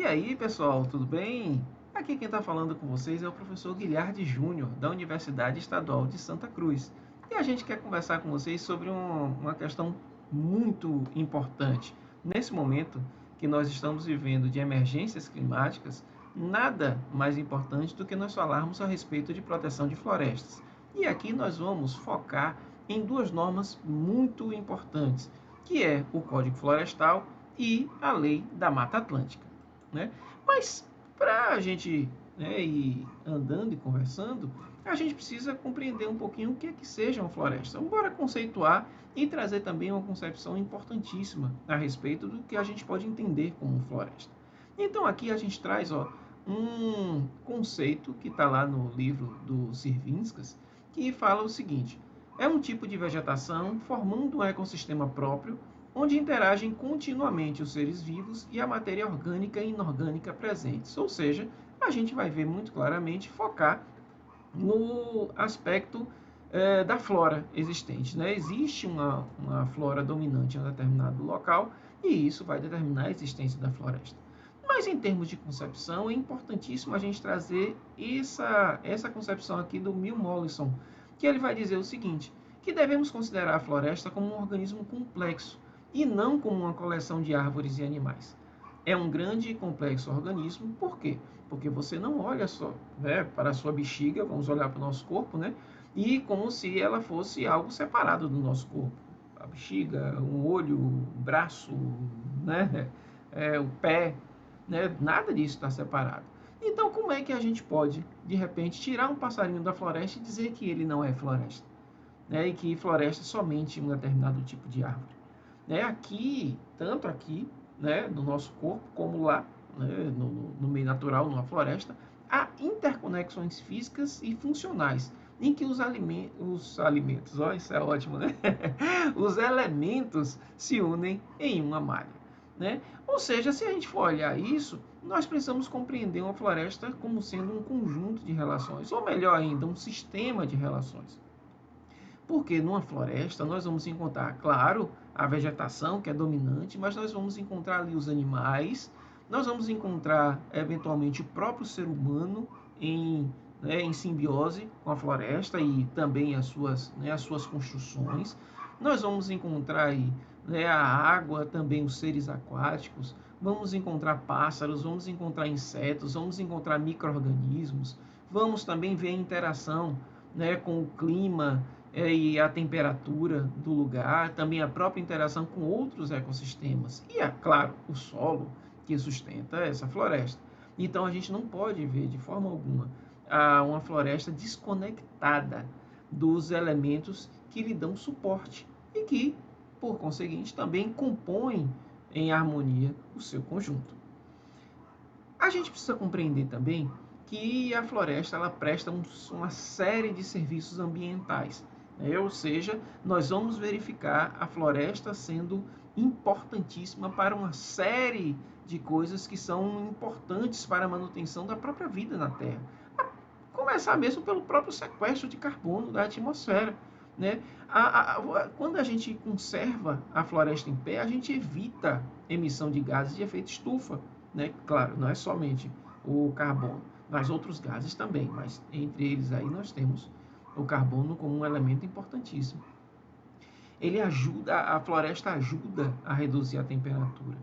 E aí, pessoal, tudo bem? Aqui quem está falando com vocês é o professor Guilherme Júnior, da Universidade Estadual de Santa Cruz. E a gente quer conversar com vocês sobre uma questão muito importante. Nesse momento que nós estamos vivendo de emergências climáticas, nada mais importante do que nós falarmos a respeito de proteção de florestas. E aqui nós vamos focar em duas normas muito importantes, que é o Código Florestal e a Lei da Mata Atlântica, né? Mas para a gente, né, ir andando e conversando, a gente precisa compreender um pouquinho o que é que seja uma floresta. Vamos embora conceituar e trazer também uma concepção importantíssima a respeito do que a gente pode entender como floresta. Então aqui a gente traz um conceito que está lá no livro do Sirvinskas, que fala o seguinte: é um tipo de vegetação formando um ecossistema próprio onde interagem continuamente os seres vivos e a matéria orgânica e inorgânica presentes. Ou seja, a gente vai ver muito claramente focar no aspecto da flora existente, né? Existe uma flora dominante em um determinado local e isso vai determinar a existência da floresta. Mas em termos de concepção, é importantíssimo a gente trazer essa concepção aqui do Mill Mollison, que ele vai dizer o seguinte, que devemos considerar a floresta como um organismo complexo e não como uma coleção de árvores e animais. É um grande e complexo organismo, por quê? Porque você não olha só, né, para a sua bexiga, vamos olhar para o nosso corpo, né, e como se ela fosse algo separado do nosso corpo. A bexiga, um olho, um braço, né, o pé, né, nada disso está separado. Então, como é que a gente pode, de repente, tirar um passarinho da floresta e dizer que ele não é floresta? Né, e que floresta é somente um determinado tipo de árvore? Né, aqui, tanto aqui, né, no nosso corpo, como lá, né, no meio natural, numa floresta, há interconexões físicas e funcionais, em que os alimentos, ó, isso é ótimo, né? Os elementos se unem em uma malha, né? Ou seja, se a gente for olhar isso, nós precisamos compreender uma floresta como sendo um conjunto de relações, ou melhor ainda, um sistema de relações. Porque numa floresta nós vamos encontrar, claro, a vegetação que é dominante, mas nós vamos encontrar ali os animais, nós vamos encontrar eventualmente o próprio ser humano em simbiose com a floresta e também as suas construções. Nós vamos encontrar aí, né, a água, também os seres aquáticos, vamos encontrar pássaros, vamos encontrar insetos, vamos encontrar micro-organismos, vamos também ver a interação, né, com o clima e a temperatura do lugar, também a própria interação com outros ecossistemas e, é claro, o solo que sustenta essa floresta. Então a gente não pode ver de forma alguma uma floresta desconectada dos elementos que lhe dão suporte e que, por conseguinte, também compõem em harmonia o seu conjunto. A gente precisa compreender também que a floresta ela presta uma série de serviços ambientais, né? Ou seja, nós vamos verificar a floresta sendo importantíssima para uma série de coisas que são importantes para a manutenção da própria vida na Terra. A começar mesmo pelo próprio sequestro de carbono da atmosfera, né? Quando a gente conserva a floresta em pé, a gente evita emissão de gases de efeito estufa, né? Claro, não é somente o carbono, mas outros gases também, mas entre eles aí nós temos o carbono como um elemento importantíssimo. A floresta ajuda a reduzir a temperatura.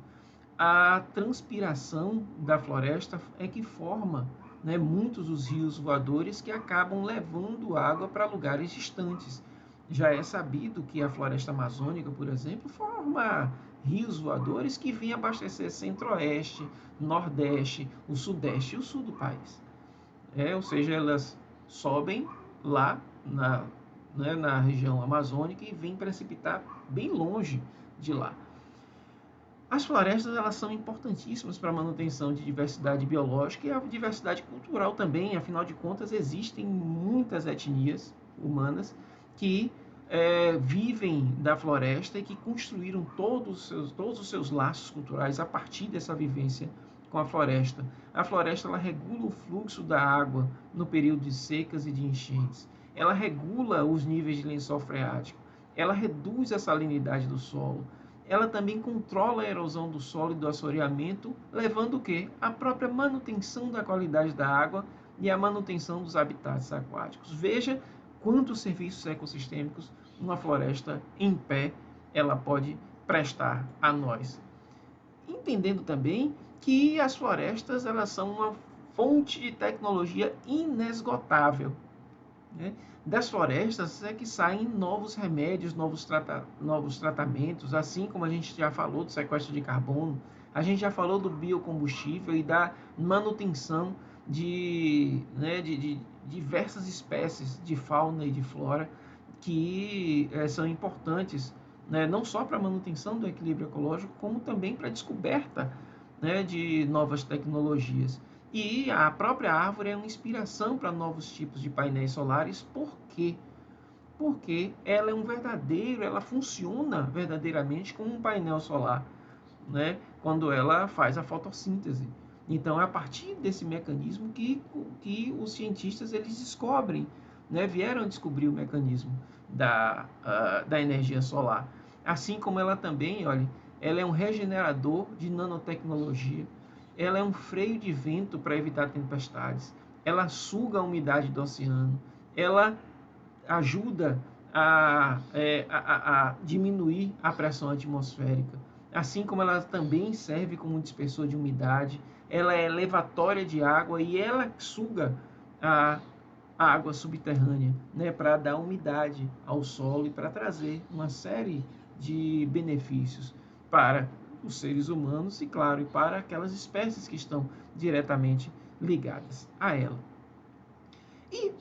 A transpiração da floresta é que forma, né, muitos dos rios voadores que acabam levando água para lugares distantes. Já é sabido que a floresta amazônica, por exemplo, forma rios voadores que vêm abastecer centro-oeste, nordeste, o sudeste e o sul do país. Ou seja, elas sobem lá na região amazônica e vêm precipitar bem longe de lá. As florestas elas são importantíssimas para a manutenção de diversidade biológica e a diversidade cultural também. Afinal de contas, existem muitas etnias humanas que vivem da floresta e que construíram todos os seus laços culturais a partir dessa vivência com a floresta. A floresta ela regula o fluxo da água no período de secas e de enchentes. Ela regula os níveis de lençol freático. Ela reduz a salinidade do solo. ela também controla a erosão do solo e do assoreamento, levando o quê? A própria manutenção da qualidade da água e a manutenção dos habitats aquáticos. Veja quantos serviços ecossistêmicos uma floresta em pé ela pode prestar a nós. Entendendo também que as florestas elas são uma fonte de tecnologia inesgotável, né? Das florestas é que saem novos remédios, novos tratamentos, assim como a gente já falou do sequestro de carbono, a gente já falou do biocombustível e da manutenção de diversas espécies de fauna e de flora que são importantes, né, não só para a manutenção do equilíbrio ecológico, como também para a descoberta, né, de novas tecnologias. E a própria árvore é uma inspiração para novos tipos de painéis solares. Por quê? Porque ela funciona verdadeiramente como um painel solar, né? Quando ela faz a fotossíntese. Então, é a partir desse mecanismo que os cientistas eles descobrem, né? Vieram descobrir o mecanismo da energia solar. Assim como ela também, olha, ela é um regenerador de nanotecnologia, ela é um freio de vento para evitar tempestades, ela suga a umidade do oceano, ela ajuda a diminuir a pressão atmosférica, assim como ela também serve como dispersor de umidade, ela é elevatória de água e ela suga a água subterrânea, né, para dar umidade ao solo e para trazer uma série de benefícios para os seres humanos e, claro, para aquelas espécies que estão diretamente ligadas a ela. E,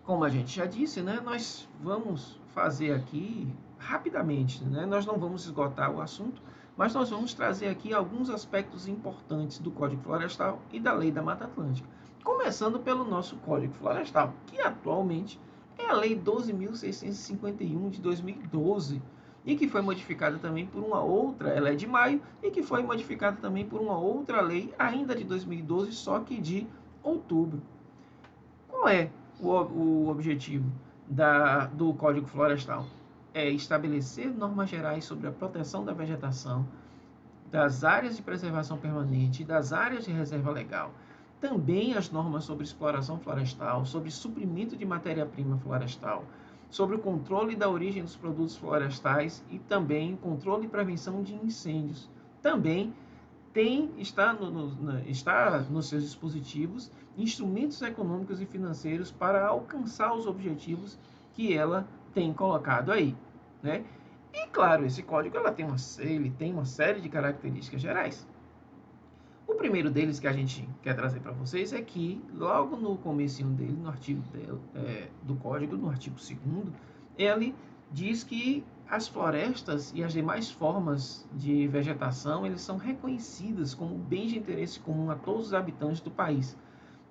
como a gente já disse, né, nós vamos fazer aqui rapidamente, né, nós não vamos esgotar o assunto, mas nós vamos trazer aqui alguns aspectos importantes do Código Florestal e da Lei da Mata Atlântica. Começando pelo nosso Código Florestal, que atualmente é a Lei 12.651 de 2012, e que foi modificada também por uma outra, ela é de maio, e que foi modificada também por uma outra lei, ainda de 2012, só que de outubro. Qual é o objetivo do Código Florestal? É estabelecer normas gerais sobre a proteção da vegetação, das áreas de preservação permanente e das áreas de reserva legal. Também as normas sobre exploração florestal, sobre suprimento de matéria-prima florestal, sobre o controle da origem dos produtos florestais e também controle e prevenção de incêndios. Também está nos seus dispositivos instrumentos econômicos e financeiros para alcançar os objetivos que ela tem colocado aí, né? E claro, esse código ele tem uma série de características gerais. O primeiro deles que a gente quer trazer para vocês é que, logo no comecinho dele, no artigo do código, no artigo 2º, ele diz que as florestas e as demais formas de vegetação, eles são reconhecidas como bens de interesse comum a todos os habitantes do país.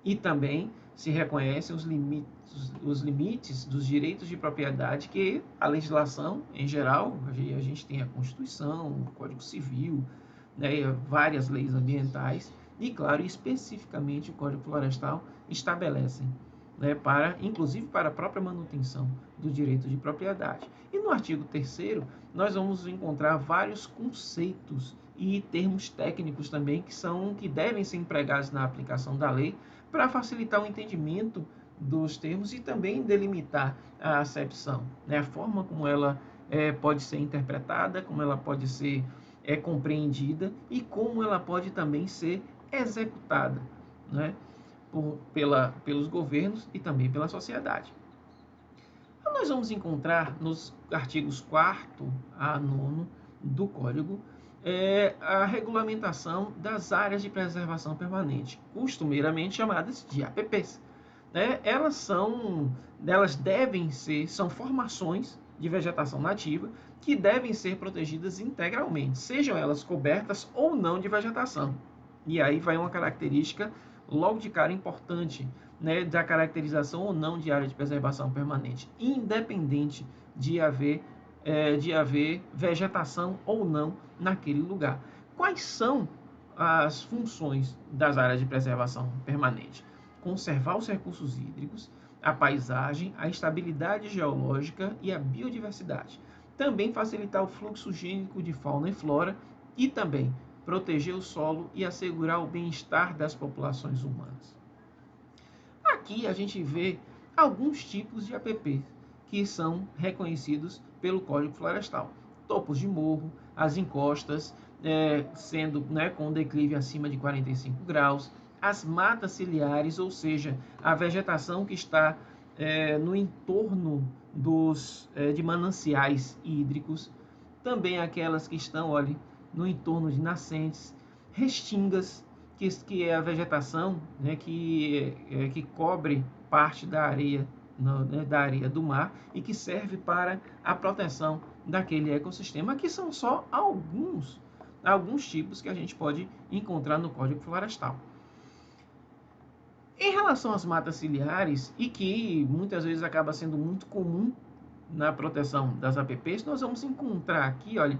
E também se reconhecem os limites dos direitos de propriedade que a legislação, em geral, a gente tem a Constituição, o Código Civil, né, várias leis ambientais e, claro, especificamente o Código Florestal estabelecem, né, inclusive para a própria manutenção do direito de propriedade. E no artigo 3º, nós vamos encontrar vários conceitos e termos técnicos também que devem ser empregados na aplicação da lei para facilitar o entendimento dos termos e também delimitar a acepção, né, a forma como ela pode ser interpretada, como ela pode ser compreendida e como ela pode também ser executada, né, pelos governos e também pela sociedade. Então, nós vamos encontrar nos artigos 4º a 9º do Código a regulamentação das áreas de preservação permanente, costumeiramente chamadas de APPs. Né? São formações de vegetação nativa que devem ser protegidas integralmente, sejam elas cobertas ou não de vegetação. E aí vai uma característica logo de cara importante, né, da caracterização ou não de área de preservação permanente, independente de haver vegetação ou não naquele lugar. Quais são as funções das áreas de preservação permanente? Conservar os recursos hídricos, a paisagem, a estabilidade geológica e a biodiversidade. também facilitar o fluxo gênico de fauna e flora e também proteger o solo e assegurar o bem-estar das populações humanas. Aqui a gente vê alguns tipos de APP que são reconhecidos pelo Código Florestal. Topos de morro, as encostas, sendo com declive acima de 45 graus, as matas ciliares, ou seja, a vegetação que está no entorno de mananciais hídricos, também aquelas que estão, olha, no entorno de nascentes, restingas, que é a vegetação que cobre parte da areia, da areia do mar e que serve para a proteção daquele ecossistema. Aqui são só alguns tipos que a gente pode encontrar no Código Florestal. Em relação às matas ciliares, e que muitas vezes acaba sendo muito comum na proteção das APPs, nós vamos encontrar aqui, olha,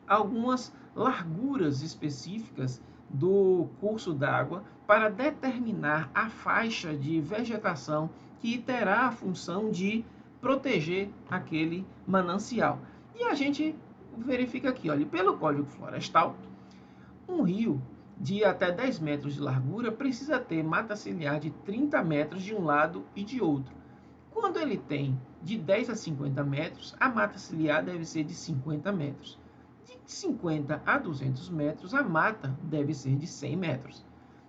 algumas larguras específicas do curso d'água para determinar a faixa de vegetação que terá a função de proteger aquele manancial. E a gente verifica aqui, olha, pelo Código Florestal, um rio de até 10 metros de largura precisa ter mata ciliar de 30 metros de um lado e de outro. Quando ele tem de 10 a 50 metros, a mata ciliar deve ser de 50 metros. De 50 a 200 metros, a mata deve ser de 100 metros.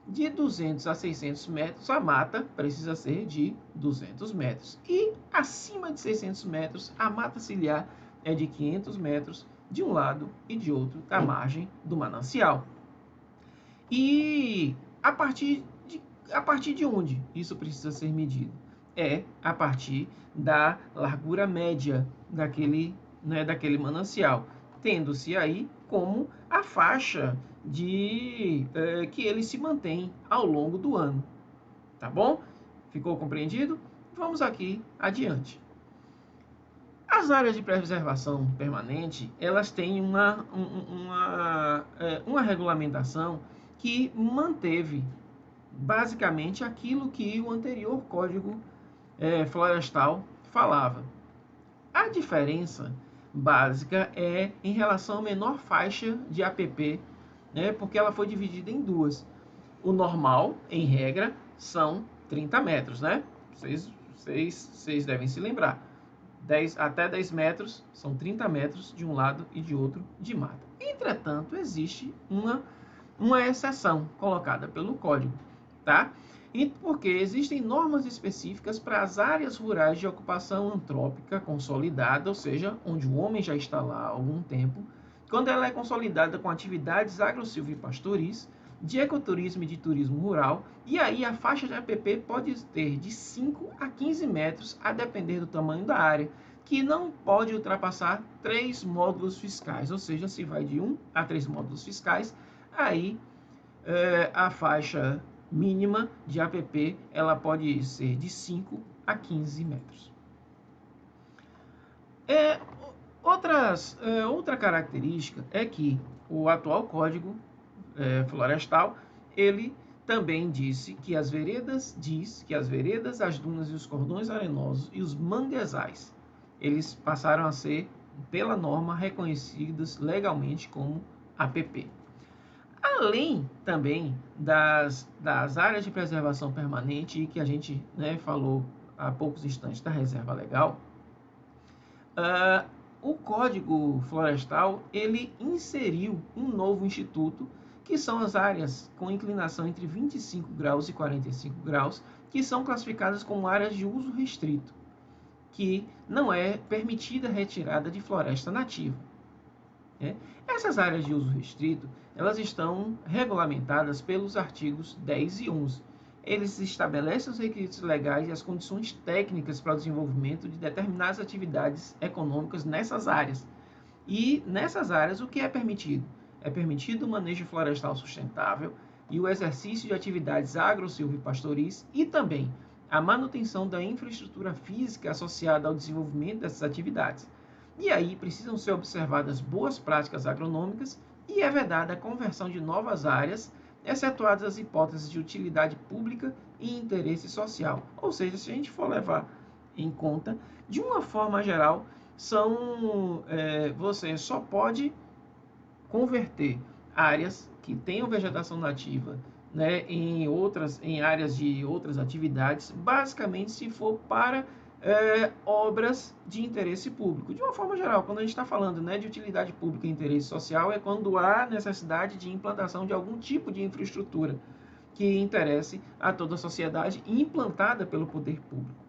De 200 a 600 metros, a mata precisa ser de 200 metros. E acima de 600 metros, a mata ciliar é de 500 metros de um lado e de outro da margem do manancial. E a partir de onde isso precisa ser medido? É a partir da largura média daquele manancial, tendo-se aí como a faixa que ele se mantém ao longo do ano. Tá bom? Ficou compreendido? Vamos aqui adiante. As áreas de preservação permanente, elas têm uma regulamentação que manteve basicamente aquilo que o anterior Código Florestal falava. A diferença básica é em relação à menor faixa de APP, porque ela foi dividida em duas. O normal, em regra, são 30 metros, né? Vocês devem se lembrar. Até 10 metros são 30 metros de um lado e de outro de mata. Entretanto, existe uma exceção colocada pelo Código, tá? E porque existem normas específicas para as áreas rurais de ocupação antrópica consolidada, ou seja, onde o homem já está lá há algum tempo, quando ela é consolidada com atividades agro-silvipastoris, de ecoturismo e de turismo rural, e aí a faixa de APP pode ter de 5 a 15 metros, a depender do tamanho da área, que não pode ultrapassar 3 módulos fiscais, ou seja, se vai de 1 a 3 módulos fiscais, aí a faixa mínima de APP ela pode ser de 5 a 15 metros. Outra característica é que o atual Código Florestal, ele também diz que as veredas, as dunas e os cordões arenosos e os manguezais, eles passaram a ser, pela norma, reconhecidos legalmente como APP. Além também das áreas de preservação permanente, e que a gente falou há poucos instantes da reserva legal, o Código Florestal ele inseriu um novo instituto, que são as áreas com inclinação entre 25 graus e 45 graus, que são classificadas como áreas de uso restrito, que não é permitida a retirada de floresta nativa. Essas áreas de uso restrito, elas estão regulamentadas pelos artigos 10 e 11. Eles estabelecem os requisitos legais e as condições técnicas para o desenvolvimento de determinadas atividades econômicas nessas áreas. E nessas áreas, o que é permitido? É permitido o manejo florestal sustentável e o exercício de atividades agro-silvipastoris e também a manutenção da infraestrutura física associada ao desenvolvimento dessas atividades. E aí precisam ser observadas boas práticas agronômicas e é vedada a conversão de novas áreas, excetuadas as hipóteses de utilidade pública e interesse social. Ou seja, se a gente for levar em conta, de uma forma geral, você só pode converter áreas que tenham vegetação nativa, né, em áreas de outras atividades, basicamente se for para obras de interesse público. De uma forma geral, quando a gente está falando, né, de utilidade pública e interesse social, é quando há necessidade de implantação de algum tipo de infraestrutura que interesse a toda a sociedade e implantada pelo poder público.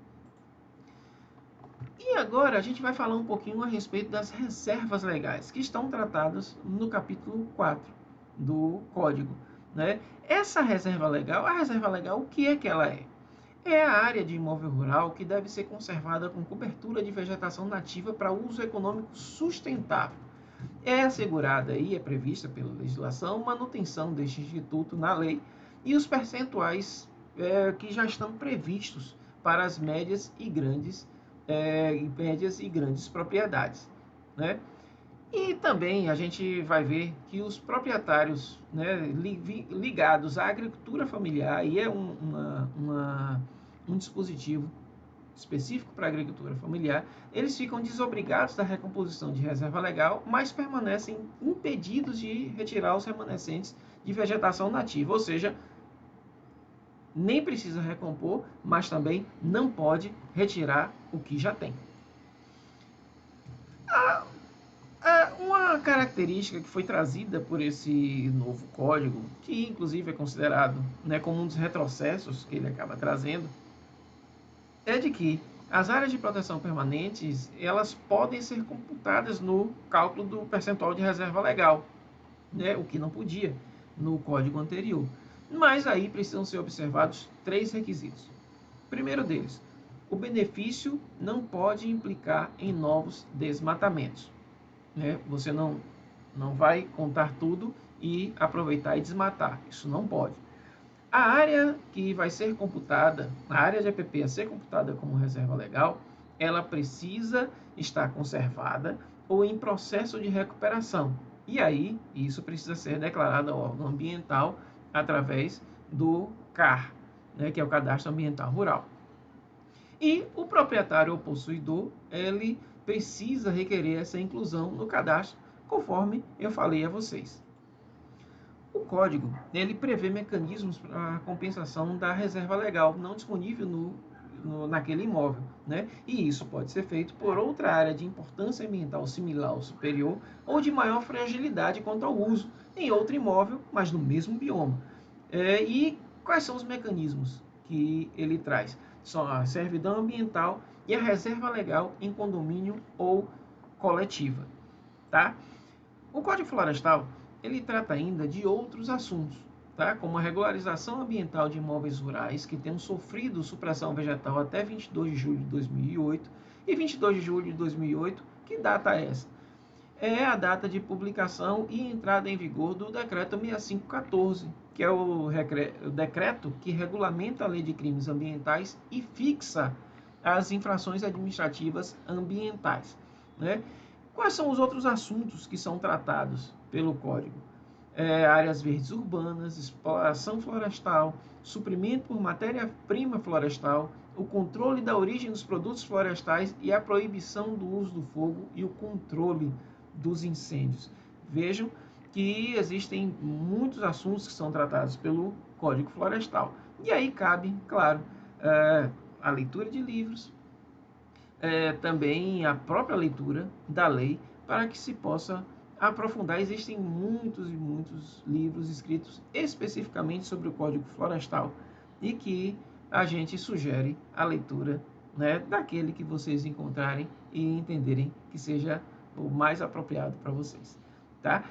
E agora a gente vai falar um pouquinho a respeito das reservas legais, que estão tratadas no capítulo 4 do Código, né? Essa reserva legal, a reserva legal, o que é que ela é? É a área de imóvel rural que deve ser conservada com cobertura de vegetação nativa para uso econômico sustentável. É assegurada e é prevista pela legislação manutenção deste instituto na lei e os percentuais que já estão previstos para as médias e grandes propriedades, né? E também a gente vai ver que os proprietários, né, ligados à agricultura familiar, e é um dispositivo específico para a agricultura familiar, eles ficam desobrigados da recomposição de reserva legal, mas permanecem impedidos de retirar os remanescentes de vegetação nativa, ou seja, nem precisa recompor, mas também não pode retirar o que já tem. Uma característica que foi trazida por esse novo código, que inclusive é considerado, né, como um dos retrocessos que ele acaba trazendo, é de que as áreas de proteção permanentes elas podem ser computadas no cálculo do percentual de reserva legal, né, o que não podia no código anterior. Mas aí precisam ser observados 3 requisitos. Primeiro deles, o benefício não pode implicar em novos desmatamentos, né? Você não vai contar tudo e aproveitar e desmatar. Isso não pode. A área que vai ser computada, a área de APP a ser computada como reserva legal, ela precisa estar conservada ou em processo de recuperação. E aí, isso precisa ser declarado ao órgão ambiental através do CAR, né, que é o Cadastro Ambiental Rural. E o proprietário ou possuidor, ele precisa requerer essa inclusão no cadastro, conforme eu falei a vocês. O código ele prevê mecanismos para a compensação da reserva legal não disponível naquele imóvel, né? E isso pode ser feito por outra área de importância ambiental similar ou superior ou de maior fragilidade quanto ao uso em outro imóvel, mas no mesmo bioma. E quais são os mecanismos que ele traz? São a servidão ambiental e a reserva legal em condomínio ou coletiva, tá? O Código Florestal ele trata ainda de outros assuntos, tá? Como a regularização ambiental de imóveis rurais que tenham sofrido supressão vegetal até 22 de julho de 2008 e 22 de julho de 2008, que data é essa? É a data de publicação e entrada em vigor do Decreto 6514, que é o decreto que regulamenta a Lei de Crimes Ambientais e fixa as infrações administrativas ambientais, né? Quais são os outros assuntos que são tratados pelo Código? Áreas verdes urbanas, exploração florestal, suprimento por matéria-prima florestal, o controle da origem dos produtos florestais e a proibição do uso do fogo e o controle dos incêndios. Vejam que existem muitos assuntos que são tratados pelo Código Florestal. E aí cabe, claro, a leitura de livros, também a própria leitura da lei, para que se possa aprofundar. Existem muitos e muitos livros escritos especificamente sobre o Código Florestal e que a gente sugere a leitura, né, daquele que vocês encontrarem e entenderem que seja o mais apropriado para vocês, tá?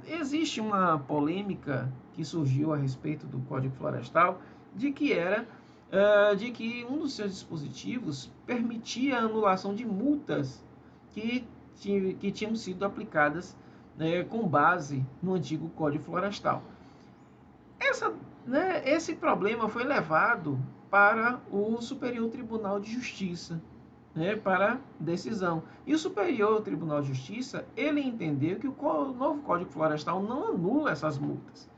Existe uma polêmica que surgiu a respeito do Código Florestal de que um dos seus dispositivos permitia a anulação de multas que tinham sido aplicadas, né, com base no antigo Código Florestal. Esse problema foi levado para o Superior Tribunal de Justiça, né, para decisão. E o Superior Tribunal de Justiça ele entendeu que o novo Código Florestal não anula essas multas.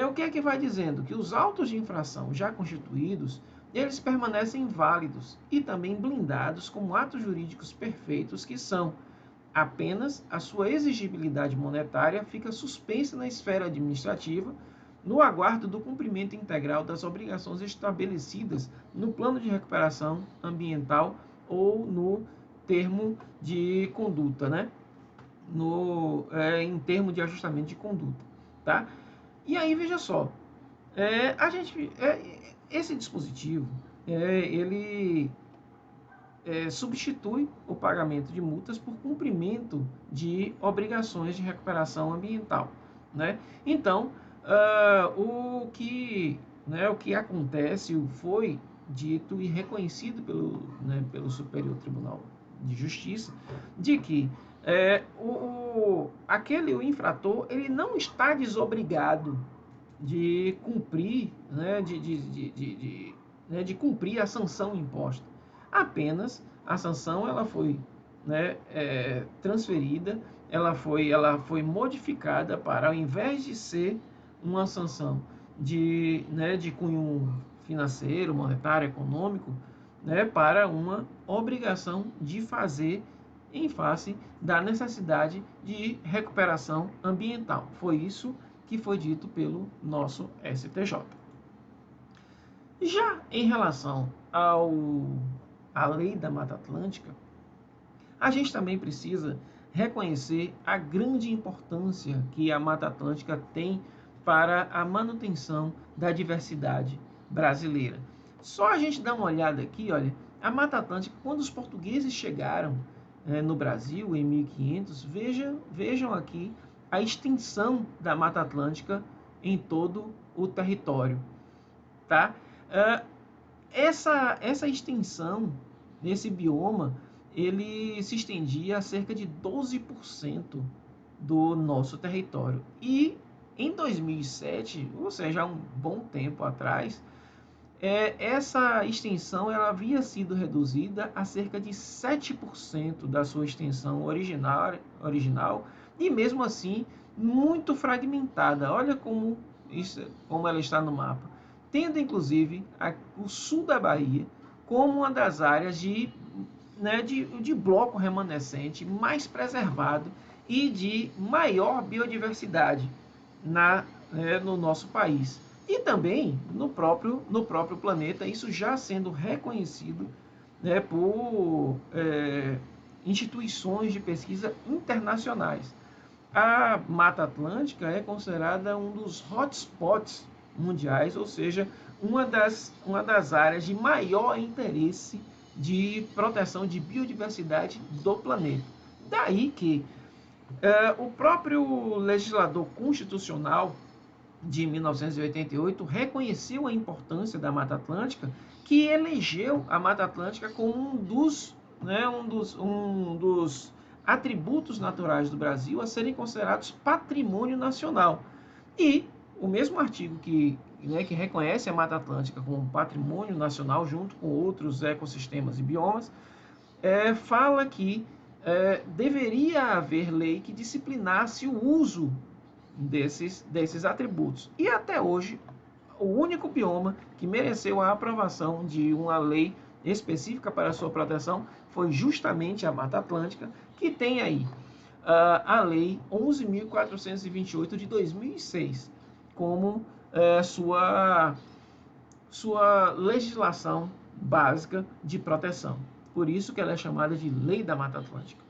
O que é que vai dizendo? Que os autos de infração já constituídos eles permanecem válidos e também blindados como atos jurídicos perfeitos que são. Apenas a sua exigibilidade monetária fica suspensa na esfera administrativa, no aguardo do cumprimento integral das obrigações estabelecidas no plano de recuperação ambiental ou no termo de conduta, né? Em termo de ajustamento de conduta, tá? E aí, veja só, esse dispositivo, ele substitui o pagamento de multas por cumprimento de obrigações de recuperação ambiental, né? Então, o que acontece foi dito e reconhecido pelo Superior Tribunal de Justiça de que o infrator ele não está desobrigado de cumprir, né, de cumprir a sanção imposta. Apenas a sanção ela foi, né, transferida, ela foi modificada para, ao invés de ser uma sanção de cunho financeiro, monetário, econômico, né, para uma obrigação de fazer em face da necessidade de recuperação ambiental. Foi isso que foi dito pelo nosso STJ. Já em relação à Lei da Mata Atlântica, a gente também precisa reconhecer a grande importância que a Mata Atlântica tem para a manutenção da diversidade brasileira. Só a gente dá uma olhada aqui, olha, a Mata Atlântica, quando os portugueses chegaram no Brasil, em 1500, vejam aqui a extensão da Mata Atlântica em todo o território, tá? Essa extensão nesse bioma, ele se estendia a cerca de 12% do nosso território. E em 2007, ou seja, há um bom tempo atrás, essa extensão ela havia sido reduzida a cerca de 7% da sua extensão original e mesmo assim muito fragmentada. Olha como ela está no mapa, tendo inclusive o sul da Bahia como uma das áreas de bloco remanescente mais preservado e de maior biodiversidade no nosso país. E também no próprio planeta, isso já sendo reconhecido por instituições de pesquisa internacionais. A Mata Atlântica é considerada um dos hotspots mundiais, ou seja, uma das áreas de maior interesse de proteção de biodiversidade do planeta. Daí que o próprio legislador constitucional de 1988 reconheceu a importância da Mata Atlântica, que elegeu a Mata Atlântica como um dos atributos naturais do Brasil a serem considerados patrimônio nacional. E o mesmo artigo que reconhece a Mata Atlântica como patrimônio nacional, junto com outros ecossistemas e biomas, fala que deveria haver lei que disciplinasse o uso desses atributos. E até hoje, o único bioma que mereceu a aprovação de uma lei específica para a sua proteção foi justamente a Mata Atlântica, que tem aí a Lei 11.428 de 2006 como sua legislação básica de proteção. Por isso que ela é chamada de Lei da Mata Atlântica.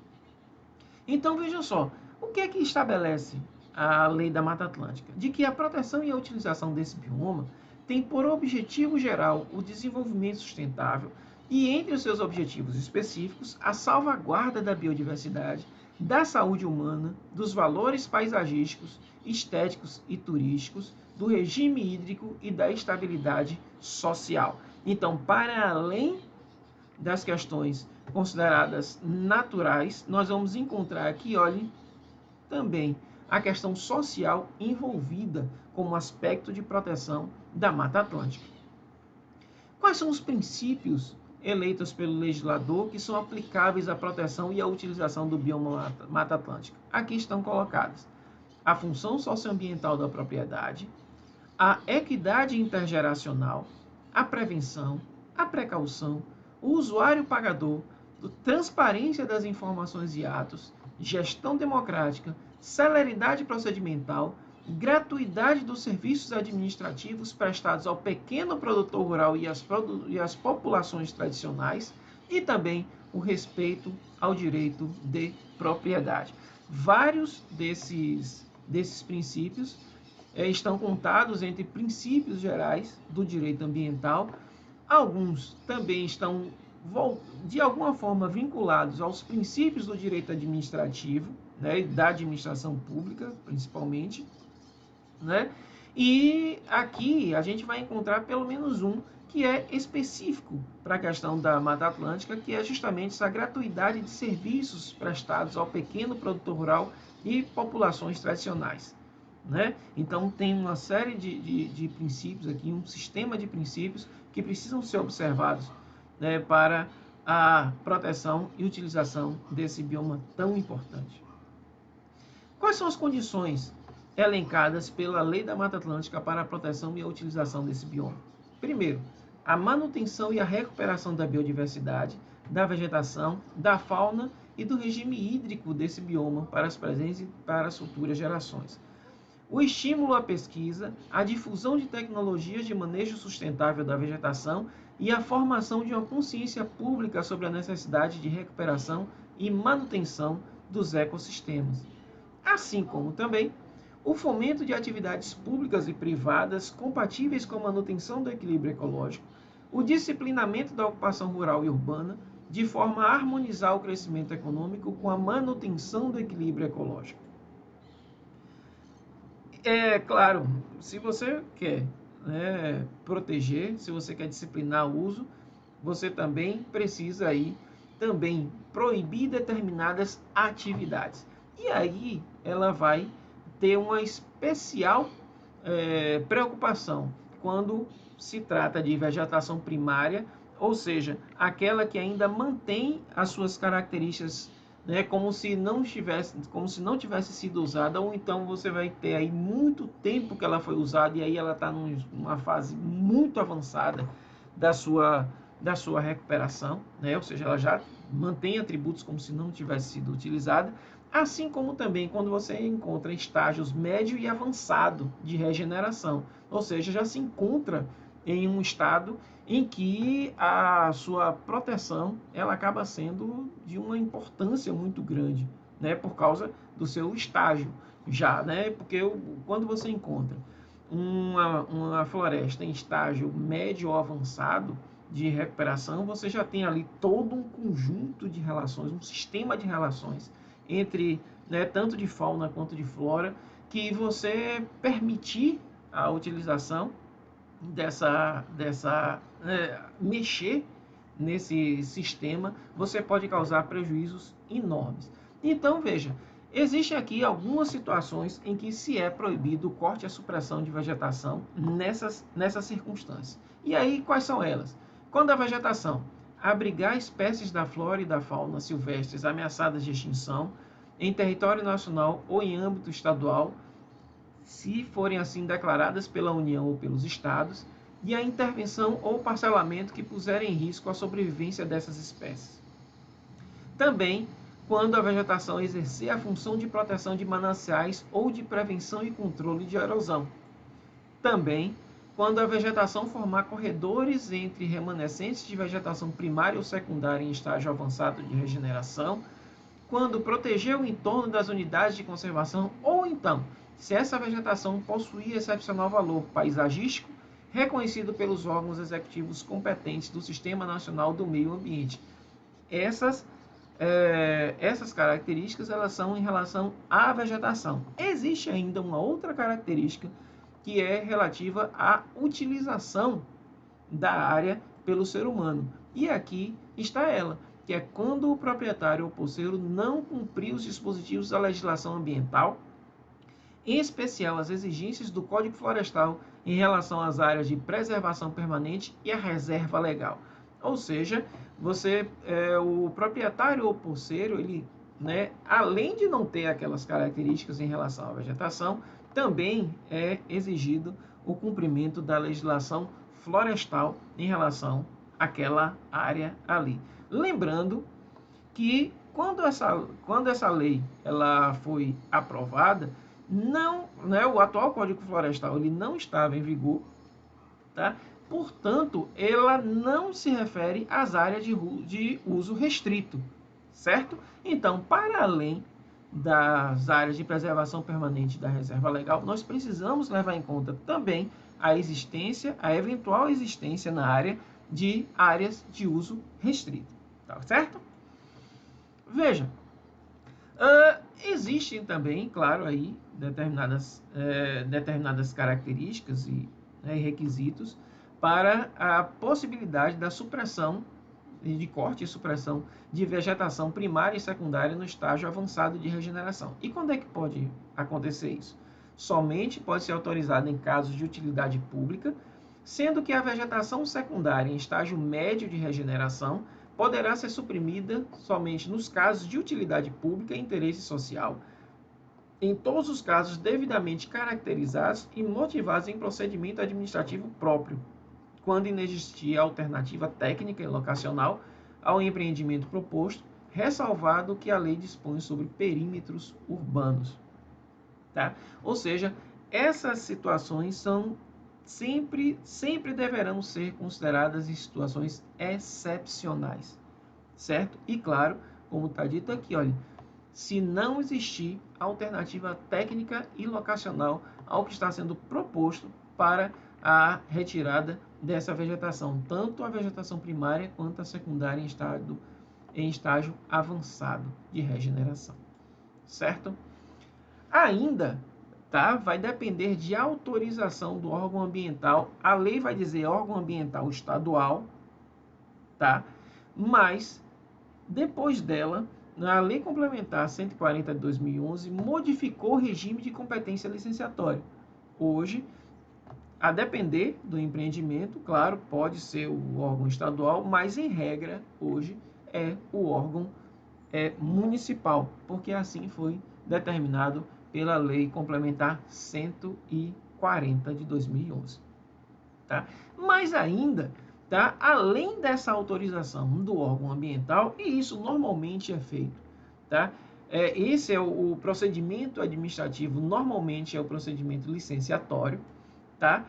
Então, vejam só, o que é que estabelece a Lei da Mata Atlântica? De que a proteção e a utilização desse bioma tem por objetivo geral o desenvolvimento sustentável e, entre os seus objetivos específicos, a salvaguarda da biodiversidade, da saúde humana, dos valores paisagísticos, estéticos e turísticos, do regime hídrico e da estabilidade social. Então, para além das questões consideradas naturais, nós vamos encontrar aqui, olhem, também a questão social envolvida como aspecto de proteção da Mata Atlântica. Quais são os princípios eleitos pelo legislador que são aplicáveis à proteção e à utilização do bioma Mata Atlântica? Aqui estão colocadas a função socioambiental da propriedade, a equidade intergeracional, a prevenção, a precaução, o usuário pagador, transparência das informações e atos, gestão democrática, celeridade procedimental, gratuidade dos serviços administrativos prestados ao pequeno produtor rural e às populações tradicionais, e também o respeito ao direito de propriedade. Vários desses princípios estão contados entre princípios gerais do direito ambiental. Alguns também estão, de alguma forma, vinculados aos princípios do direito administrativo, né, da administração pública, principalmente. Né? E aqui a gente vai encontrar pelo menos um que é específico para a questão da Mata Atlântica, que é justamente essa gratuidade de serviços prestados ao pequeno produtor rural e populações tradicionais. Né? Então tem uma série de princípios aqui, um sistema de princípios que precisam ser observados, né, para a proteção e utilização desse bioma tão importante. Quais são as condições elencadas pela Lei da Mata Atlântica para a proteção e a utilização desse bioma? Primeiro, a manutenção e a recuperação da biodiversidade, da vegetação, da fauna e do regime hídrico desse bioma para as presentes e para as futuras gerações. O estímulo à pesquisa, a difusão de tecnologias de manejo sustentável da vegetação e a formação de uma consciência pública sobre a necessidade de recuperação e manutenção dos ecossistemas. Assim como também o fomento de atividades públicas e privadas compatíveis com a manutenção do equilíbrio ecológico, o disciplinamento da ocupação rural e urbana, de forma a harmonizar o crescimento econômico com a manutenção do equilíbrio ecológico. É claro, se você quer, né, proteger, se você quer disciplinar o uso, você também precisa aí também proibir determinadas atividades. E aí ela vai ter uma especial preocupação quando se trata de vegetação primária, ou seja, aquela que ainda mantém as suas características, né, como se não tivesse sido usada, ou então você vai ter aí muito tempo que ela foi usada e aí ela está numa fase muito avançada da sua recuperação, né, ou seja, ela já mantém atributos como se não tivesse sido utilizada, assim como também quando você encontra estágios médio e avançado de regeneração, ou seja, já se encontra em um estado em que a sua proteção ela acaba sendo de uma importância muito grande, né, por causa do seu estágio já, né, porque quando você encontra uma floresta em estágio médio ou avançado de recuperação, você já tem ali todo um conjunto de relações, um sistema de relações entre, né, tanto de fauna quanto de flora, que você permitir a utilização mexer nesse sistema, você pode causar prejuízos enormes. Então, veja, existem aqui algumas situações em que se é proibido o corte e a supressão de vegetação nessas circunstâncias. E aí, quais são elas? Quando a vegetação abrigar espécies da flora e da fauna silvestres ameaçadas de extinção em território nacional ou em âmbito estadual, se forem assim declaradas pela União ou pelos Estados, e a intervenção ou parcelamento que puserem em risco a sobrevivência dessas espécies. Também, quando a vegetação exercer a função de proteção de mananciais ou de prevenção e controle de erosão. Também, quando a vegetação formar corredores entre remanescentes de vegetação primária ou secundária em estágio avançado de regeneração, quando proteger o entorno das unidades de conservação, ou então, se essa vegetação possuir excepcional valor paisagístico, reconhecido pelos órgãos executivos competentes do Sistema Nacional do Meio Ambiente. Essas características elas são em relação à vegetação. Existe ainda uma outra característica que é relativa à utilização da área pelo ser humano. E aqui está ela, que é quando o proprietário ou posseiro não cumprir os dispositivos da legislação ambiental, em especial as exigências do Código Florestal em relação às áreas de preservação permanente e a reserva legal. Ou seja, o proprietário ou posseiro, ele, né, além de não ter aquelas características em relação à vegetação, também é exigido o cumprimento da legislação florestal em relação aquela área ali. Lembrando que quando essa lei ela foi aprovada, não, né, o atual Código Florestal ele não estava em vigor, tá? Portanto, ela não se refere às áreas de uso restrito, certo? Então, para além das áreas de preservação permanente da reserva legal, nós precisamos levar em conta também a existência, a eventual existência na área de áreas de uso restrito, tá certo? Veja, existem também, claro, aí determinadas características e requisitos para a possibilidade da supressão, de corte e supressão de vegetação primária e secundária no estágio avançado de regeneração. E quando é que pode acontecer isso? Somente pode ser autorizado em casos de utilidade pública, sendo que a vegetação secundária em estágio médio de regeneração poderá ser suprimida somente nos casos de utilidade pública e interesse social, em todos os casos devidamente caracterizados e motivados em procedimento administrativo próprio, quando inexistir alternativa técnica e locacional ao empreendimento proposto, ressalvado que a lei dispõe sobre perímetros urbanos. Tá? Ou seja, essas situações são sempre deverão ser consideradas em situações excepcionais, certo? E claro, como está dito aqui, olha, se não existir alternativa técnica e locacional ao que está sendo proposto para a retirada dessa vegetação, tanto a vegetação primária quanto a secundária em estágio avançado de regeneração, certo? Ainda, tá? Vai depender de autorização do órgão ambiental. A lei vai dizer órgão ambiental estadual, tá? Mas depois dela, a Lei Complementar 140 de 2011 modificou o regime de competência licenciatória. Hoje, a depender do empreendimento, claro, pode ser o órgão estadual, mas em regra, hoje, é o órgão municipal, porque assim foi determinado pela Lei Complementar 140 de 2011. Tá? Mas ainda, tá? Além dessa autorização do órgão ambiental, e isso normalmente é feito, tá? Esse é o procedimento administrativo, normalmente é o procedimento licenciatório, tá?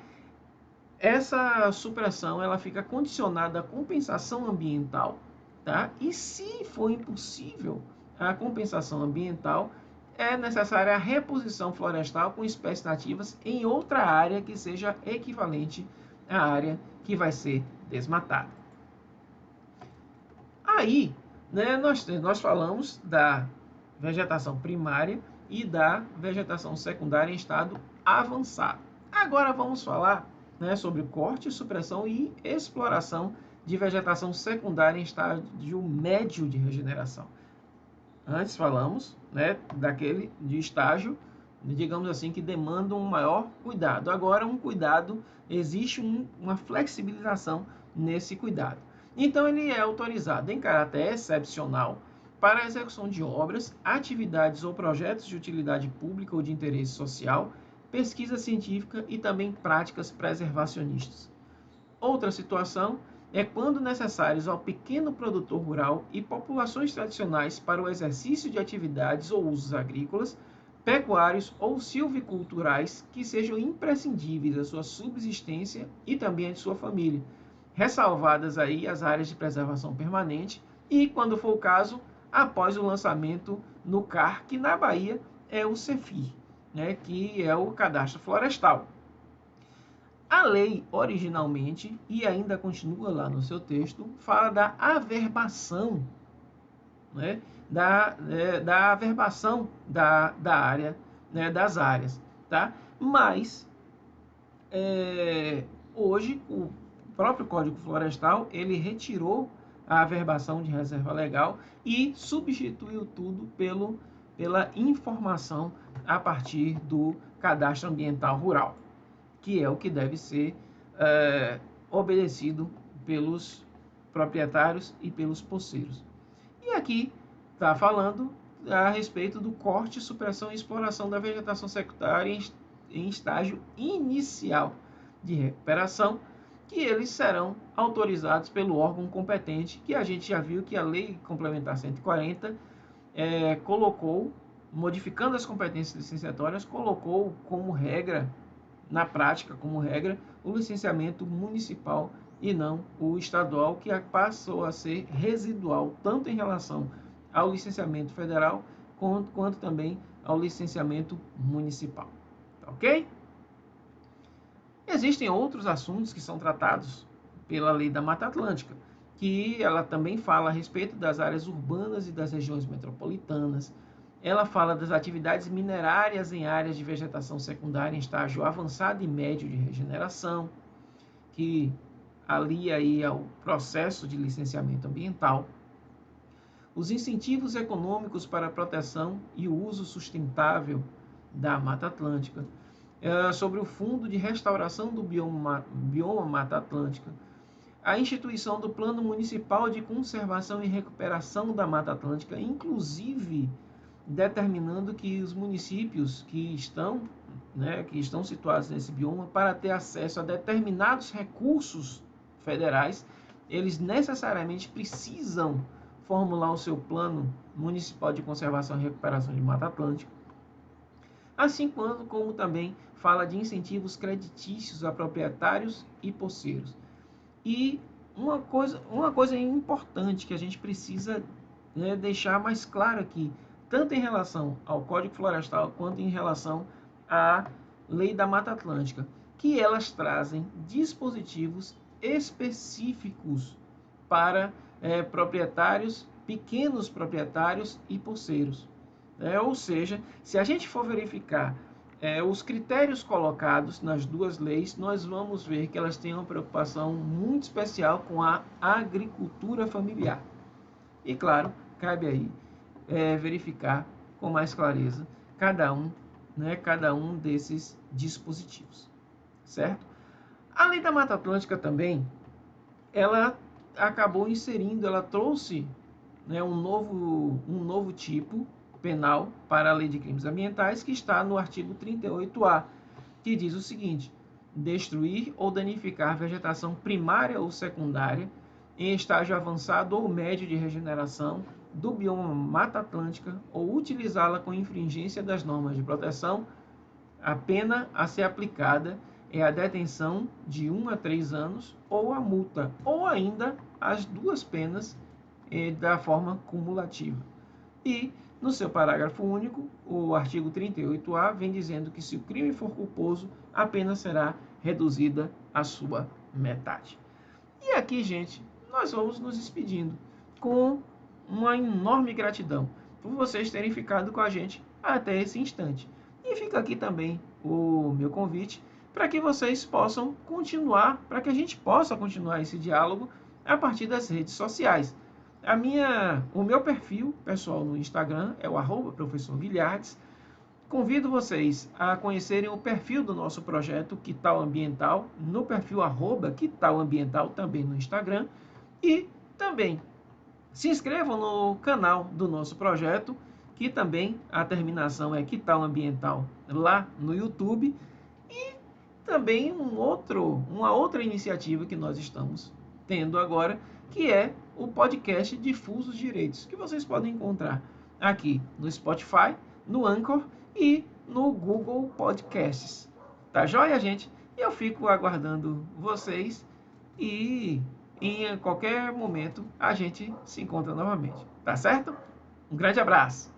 Essa supressão ela fica condicionada à compensação ambiental, tá? E se for impossível a compensação ambiental, é necessária a reposição florestal com espécies nativas em outra área que seja equivalente à área que vai ser desmatada. Aí, né, nós falamos da vegetação primária e da vegetação secundária em estado avançado. Agora vamos falar, né, sobre corte, supressão e exploração de vegetação secundária em estágio médio de regeneração. Antes falamos, né, daquele de estágio, digamos assim, que demanda um maior cuidado. Agora, um cuidado, existe uma flexibilização nesse cuidado. Então, ele é autorizado em caráter excepcional para a execução de obras, atividades ou projetos de utilidade pública ou de interesse social, pesquisa científica e também práticas preservacionistas. Outra situação é quando necessários ao pequeno produtor rural e populações tradicionais para o exercício de atividades ou usos agrícolas, pecuários ou silviculturais que sejam imprescindíveis à sua subsistência e também à de sua família, ressalvadas aí as áreas de preservação permanente e, quando for o caso, após o lançamento no CAR, que na Bahia é o CEFIR, né, que é o Cadastro Florestal. A lei, originalmente, e ainda continua lá no seu texto, fala da averbação, né? da averbação da área, né? Das áreas. Tá? Mas, hoje, o próprio Código Florestal, ele retirou a averbação de reserva legal e substituiu tudo pela informação a partir do Cadastro Ambiental Rural, que é o que deve ser obedecido pelos proprietários e pelos poceiros. E aqui está falando a respeito do corte, supressão e exploração da vegetação secundária em estágio inicial de recuperação, que eles serão autorizados pelo órgão competente, que a gente já viu que a Lei Complementar 140 colocou, modificando as competências licenciatórias, colocou como regra, na prática, como regra, o licenciamento municipal e não o estadual, que passou a ser residual, tanto em relação ao licenciamento federal, quanto também ao licenciamento municipal. Ok? Existem outros assuntos que são tratados pela Lei da Mata Atlântica, que ela também fala a respeito das áreas urbanas e das regiões metropolitanas. Ela fala das atividades minerárias em áreas de vegetação secundária em estágio avançado e médio de regeneração, que alia aí ao processo de licenciamento ambiental. Os incentivos econômicos para a proteção e o uso sustentável da Mata Atlântica, sobre o Fundo de Restauração do bioma Mata Atlântica, a instituição do Plano Municipal de Conservação e Recuperação da Mata Atlântica, inclusive determinando que os municípios que estão situados nesse bioma, para ter acesso a determinados recursos federais, eles necessariamente precisam formular o seu Plano Municipal de Conservação e Recuperação de Mata Atlântica, assim como também fala de incentivos creditícios a proprietários e poceiros. E uma coisa importante que a gente precisa deixar mais claro aqui, tanto em relação ao Código Florestal quanto em relação à Lei da Mata Atlântica, que elas trazem dispositivos específicos para proprietários, pequenos proprietários e poceiros. Ou seja, se a gente for verificar os critérios colocados nas duas leis, nós vamos ver que elas têm uma preocupação muito especial com a agricultura familiar. E claro, cabe aí verificar com mais clareza cada um desses dispositivos, certo? A Lei da Mata Atlântica também, ela acabou inserindo, ela trouxe um novo tipo penal para a Lei de Crimes Ambientais, que está no artigo 38A, que diz o seguinte: destruir ou danificar vegetação primária ou secundária em estágio avançado ou médio de regeneração do bioma Mata Atlântica ou utilizá-la com infringência das normas de proteção, a pena a ser aplicada é a detenção de 1 a 3 anos ou a multa, ou ainda as duas penas da forma cumulativa. E, no seu parágrafo único, o artigo 38A vem dizendo que, se o crime for culposo, a pena será reduzida à sua metade. E aqui, gente, nós vamos nos despedindo com uma enorme gratidão por vocês terem ficado com a gente até esse instante. E fica aqui também o meu convite para que vocês possam continuar, para que a gente possa continuar esse diálogo a partir das redes sociais. O meu perfil pessoal no Instagram é o @professorguilhardes. Convido vocês a conhecerem o perfil do nosso projeto Que Tal Ambiental, no perfil @QueTalAmbiental também no Instagram. E também se inscrevam no canal do nosso projeto, que também a terminação é Que Tal Ambiental, lá no YouTube. E também uma outra iniciativa que nós estamos tendo agora, que é o podcast Difusos Direitos, que vocês podem encontrar aqui no Spotify, no Anchor e no Google Podcasts. Tá joia, gente? E eu fico aguardando vocês e em qualquer momento a gente se encontra novamente. Tá certo? Um grande abraço!